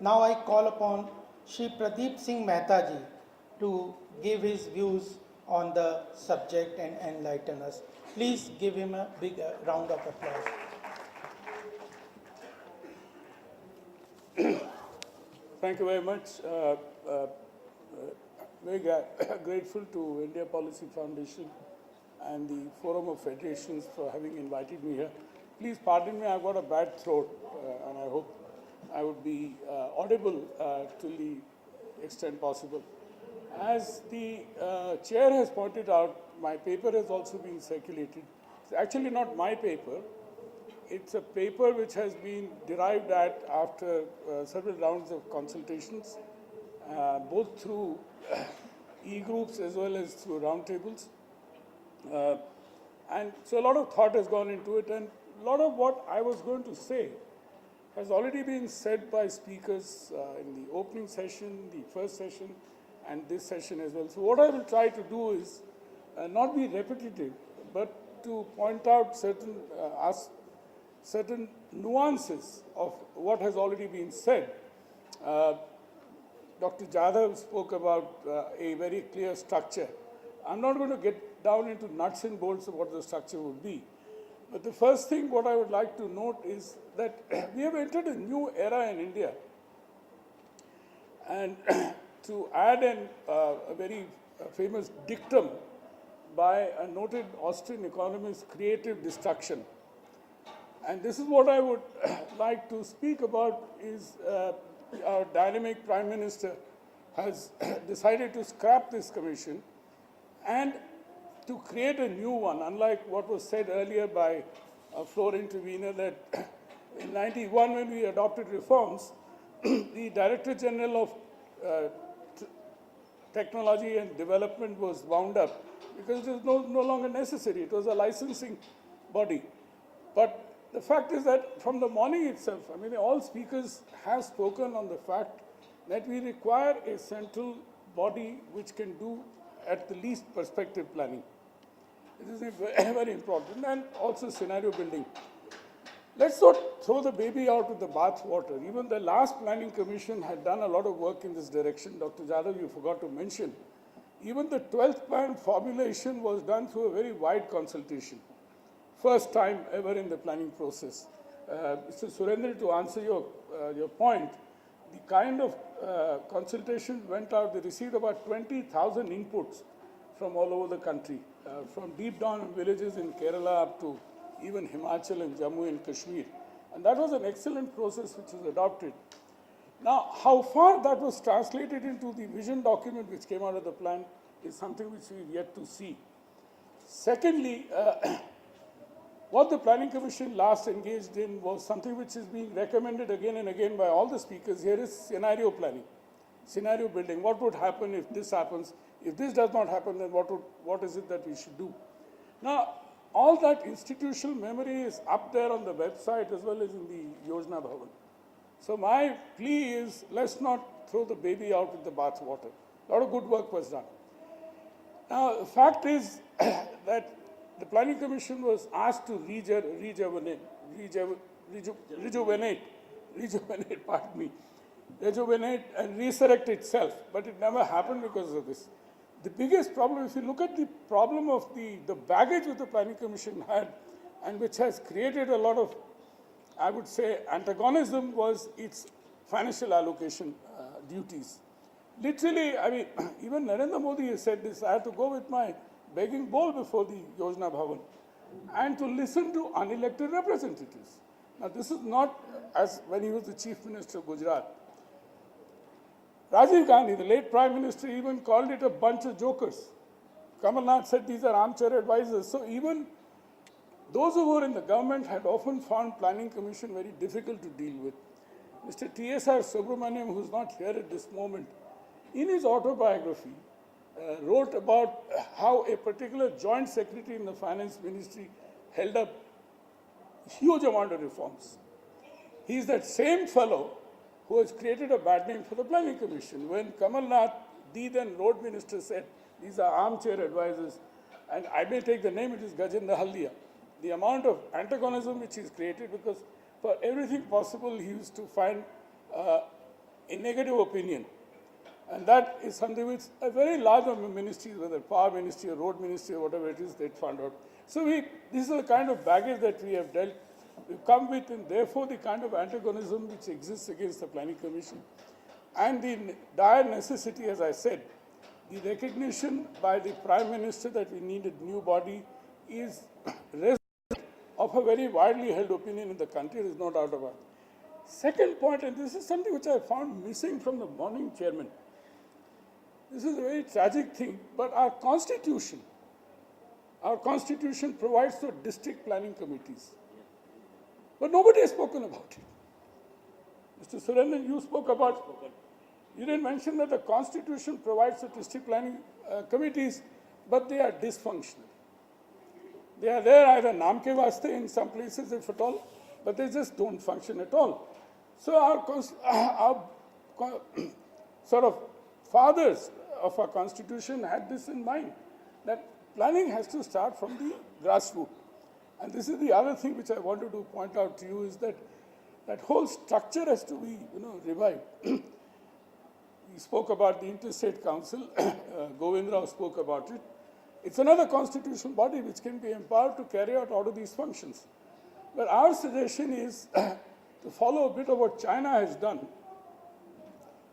Now I call upon Shri Pradeep Singh Mehta ji to give his views on the subject and enlighten us. Please give him a big round of applause. Thank you very much. Very grateful to India Policy Foundation and the Forum of Federations for having invited me here. Please pardon me, I've got a bad throat, and I hope I would be audible to the extent possible. As the chair has pointed out, my paper has also been circulated. It's actually not my paper. It's a paper which has been derived at after several rounds of consultations, both through e-groups as well as through roundtables. And so a lot of thought has gone into it, and a lot of what I was going to say has already been said by speakers in the opening session, the first session, and this session as well. So what I will try to do is not be repetitive, but to point out certain nuances of what has already been said. Dr. Jadhav spoke about a very clear structure. I'm not going to get down into nuts and bolts of what the structure would be. But the first thing what I would like to note is that we have entered a new era in India. And to add a very famous dictum by a noted Austrian economist, creative destruction. And this is what I would like to speak about is our dynamic Prime Minister has decided to scrap this commission and to create a new one, unlike what was said earlier by a floor intervener that in 91 when we adopted reforms, the Director General of Technology and Development was wound up because it was no longer necessary. It was a licensing body. But the fact is that from the morning itself, I mean, all speakers have spoken on the fact that we require a central body which can do at the least perspective planning. It is very important, and also scenario building. Let's not throw the baby out with the bathwater. Even the last planning commission had done a lot of work in this direction. Dr. Jadhav, you forgot to mention. Even the 12th plan formulation was done through a very wide consultation. First time ever in the planning process. Mr. Surendra, to answer your point, the kind of consultation went out, they received about 20,000 inputs from all over the country, from deep down villages in Kerala up to even Himachal and Jammu and Kashmir. And that was an excellent process which was adopted. Now, how far that was translated into the vision document which came out of the plan is something which we've yet to see. Secondly, what the Planning Commission last engaged in was something which is being recommended again and again by all the speakers here is scenario planning, scenario building. What would happen if this happens? If this does not happen, then what is it that we should do? Now, all that institutional memory is up there on the website as well as in the Yojana Bhavan. So my plea is, let's not throw the baby out with the bathwater. A lot of good work was done. Now, the fact is that the Planning Commission was asked to rejuvenate, and resurrect itself, but it never happened because of this. The biggest problem, if you look at the problem of the baggage which the Planning Commission had, and which has created a lot of, I would say, antagonism, was its financial allocation duties. Literally, I mean, even Narendra Modi has said this, I had to go with my begging bowl before the Yojana Bhavan and to listen to unelected representatives. Now, this is not as when he was the Chief Minister of Gujarat. Rajiv Gandhi, the late Prime Minister, even called it a bunch of jokers. Kamal Nath said these are armchair advisors. So even those who were in the government had often found Planning Commission very difficult to deal with. Mr. T.S.R. Subramaniam, who's not here at this moment, in his autobiography, wrote about how a particular joint secretary in the finance ministry held up huge amount of reforms. He's that same fellow who has created a bad name for the Planning Commission. When Kamal Nath, the then road minister, said these are armchair advisors, and I may take the name, it is Gajendra Haldia. The amount of antagonism which he's created, because for everything possible he used to find a negative opinion. And that is something which a very large number of ministries, whether power ministry or road ministry or whatever it is, they found out. So this is the kind of baggage that we have dealt, we've come with, and therefore the kind of antagonism which exists against the Planning Commission. And the dire necessity, as I said, the recognition by the Prime Minister that we need a new body is of a very widely held opinion in the country, there is no doubt about it. Second point, and this is something which I found missing from the morning chairman. This is a very tragic thing, but our constitution provides for district planning committees. But nobody has spoken about it. Mr. Surendran, you spoke about it. You didn't mention that the constitution provides for district planning committees, but they are dysfunctional. They are there either naam ke vaste in some places, if at all, but they just don't function at all. So our sort of fathers of our constitution had this in mind, that planning has to start from the grassroots. And this is the other thing which I wanted to point out to you, is that that whole structure has to be, revived. We spoke about the Interstate Council, Govind Rao spoke about it. It's another constitutional body which can be empowered to carry out all of these functions. But our suggestion is to follow a bit of what China has done,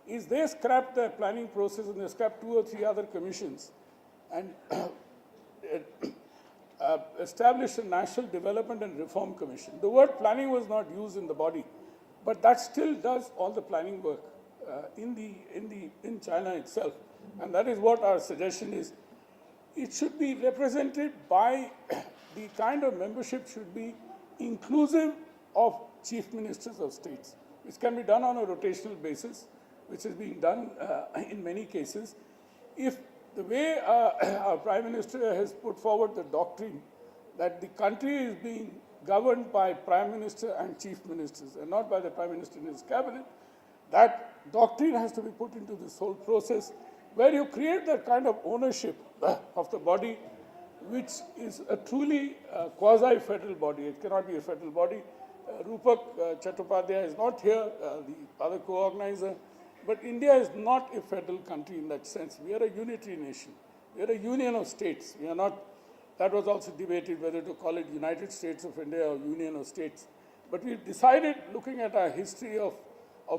is they scrapped their planning process and they scrapped 2 or 3 other commissions and established a National Development and Reform Commission. The word planning was not used in the body, but that still does all the planning work in China itself. And that is what our suggestion is. It should be represented by the kind of membership should be inclusive of chief ministers of states, which can be done on a rotational basis, which is being done in many cases. If the way our Prime Minister has put forward the doctrine that the country is being governed by Prime Minister and Chief Ministers and not by the Prime Minister and his cabinet, that doctrine has to be put into this whole process, where you create that kind of ownership of the body, which is a truly quasi-federal body. It cannot be a federal body. Rupak Chattopadhyay is not here, the other co-organizer, but India is not a federal country in that sense. We are a unitary nation. We are a union of states. We are not, that was also debated whether to call it United States of India or Union of States. But we've decided, looking at our history of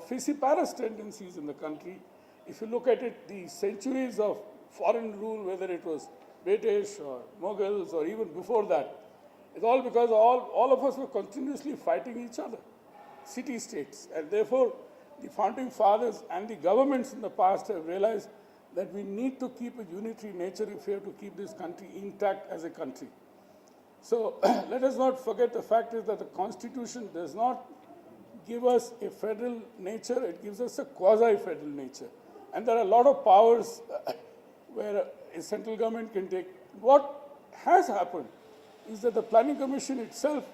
fissiparous tendencies in the country, if you look at it, the centuries of foreign rule, whether it was British or Mughals or even before that, it's all because all of us were continuously fighting each other, city-states. And therefore, the founding fathers and the governments in the past have realized that we need to keep a unitary nature if we have to keep this country intact as a country. So let us not forget the fact is that the Constitution does not give us a federal nature, it gives us a quasi-federal nature. And there are a lot of powers where a central government can take. What has happened is that the Planning Commission itself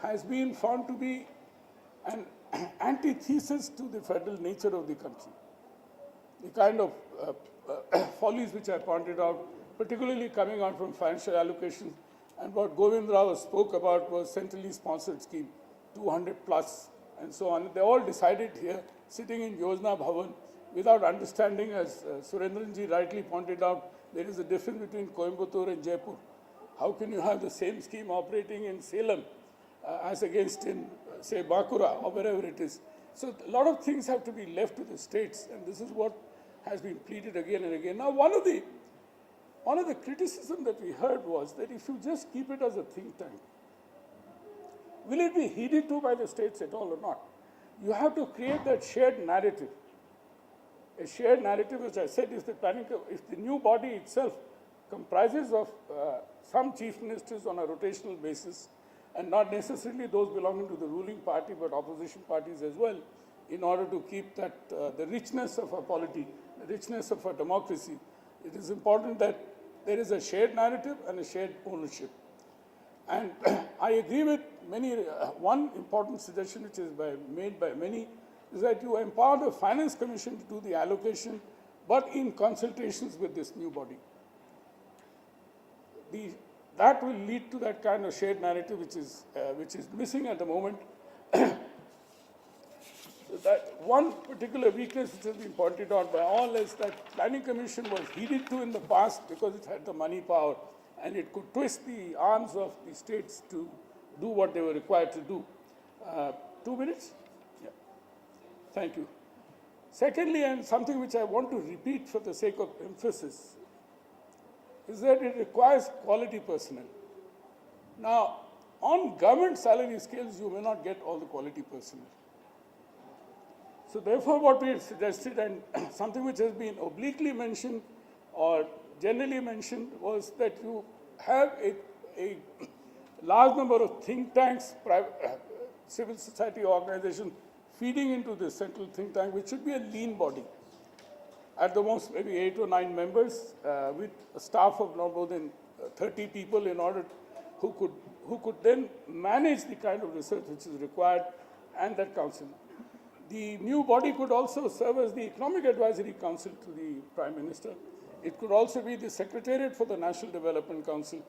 has been found to be an antithesis to the federal nature of the country. The kind of follies which I pointed out, particularly coming out from financial allocations, and what Govind Rao spoke about was centrally sponsored scheme, 200 plus, and so on. They all decided here, sitting in Yojana Bhavan, without understanding, as Surendranji rightly pointed out, there is a difference between Coimbatore and Jaipur. How can you have the same scheme operating in Salem as against in, say, Bakura or wherever it is? So a lot of things have to be left to the states, and this is what has been pleaded again and again. Now, one of the criticism that we heard was that if you just keep it as a think tank, will it be heeded to by the states at all or not? You have to create that shared narrative. A shared narrative, which I said, is the planning. If the new body itself comprises of some chief ministers on a rotational basis, and not necessarily those belonging to the ruling party, but opposition parties as well, in order to keep that the richness of our polity, the richness of our democracy, it is important that there is a shared narrative and a shared ownership. And I agree with many. One important suggestion which is made by many is that you empower the Finance Commission to do the allocation, but in consultations with this new body. That will lead to that kind of shared narrative which is missing at the moment. So that one particular weakness which has been pointed out by all is that Planning Commission was heeded to in the past because it had the money power and it could twist the arms of the states to do what they were required to do. 2 minutes? Yeah. Thank you. Secondly, and something which I want to repeat for the sake of emphasis, is that it requires quality personnel. Now, on government salary scales, you may not get all the quality personnel. So therefore, what we have suggested, and something which has been obliquely mentioned or generally mentioned, was that you have a large number of think tanks, civil society organizations feeding into this central think tank, which should be a lean body. At the most, maybe 8 or 9 members with a staff of not more than 30 people in order who could then manage the kind of research which is required and that council. The new body could also serve as the Economic Advisory Council to the Prime Minister. It could also be the Secretariat for the National Development Council.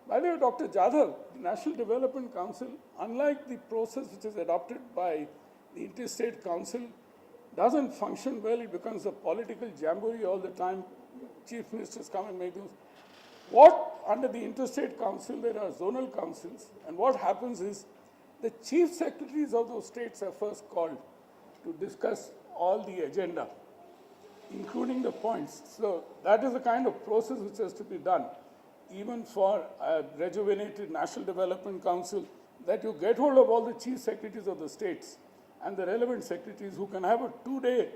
By the way, Dr. Jadhav, the National Development Council, unlike the process which is adopted by the Interstate Council, doesn't function well. It becomes a political jamboree all the time. Chief ministers come and make those. What, under the Interstate Council, there are zonal councils, and what happens is the chief secretaries of those states are first called to discuss all the agenda, including the points. So that is the kind of process which has to be done, even for a rejuvenated National Development Council, that you get hold of all the chief secretaries of the states and the relevant secretaries who can have a 2-day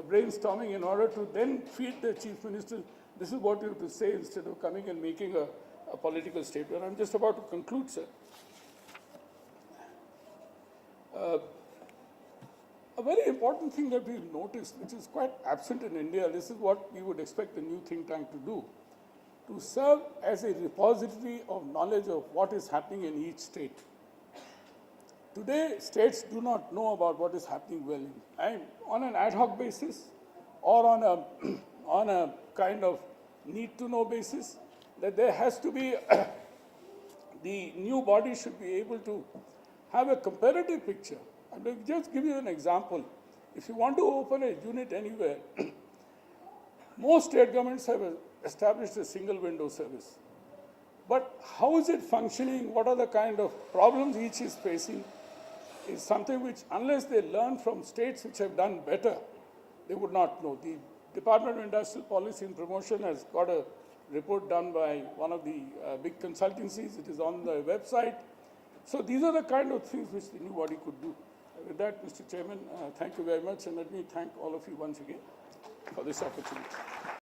brainstorming in order to then feed the chief minister. This is what you have to say instead of coming and making a political statement. I'm just about to conclude, sir. A very important thing that we've noticed, which is quite absent in India, this is what we would expect the new think tank to do, to serve as a repository of knowledge of what is happening in each state. Today, states do not know about what is happening well on an ad hoc basis or on a kind of need-to-know basis, that there has to be, the new body should be able to have a comparative picture. And I'll just give you an example. If you want to open a unit anywhere, most state governments have established a single window service. But how is it functioning? What are the kind of problems each is facing? Is something which, unless they learn from states which have done better, they would not know. The Department of Industrial Policy and Promotion has got a report done by one of the big consultancies. It is on the website. So these are the kind of things which the new body could do. With that, Mr. Chairman, thank you very much, and let me thank all of you once again for this opportunity.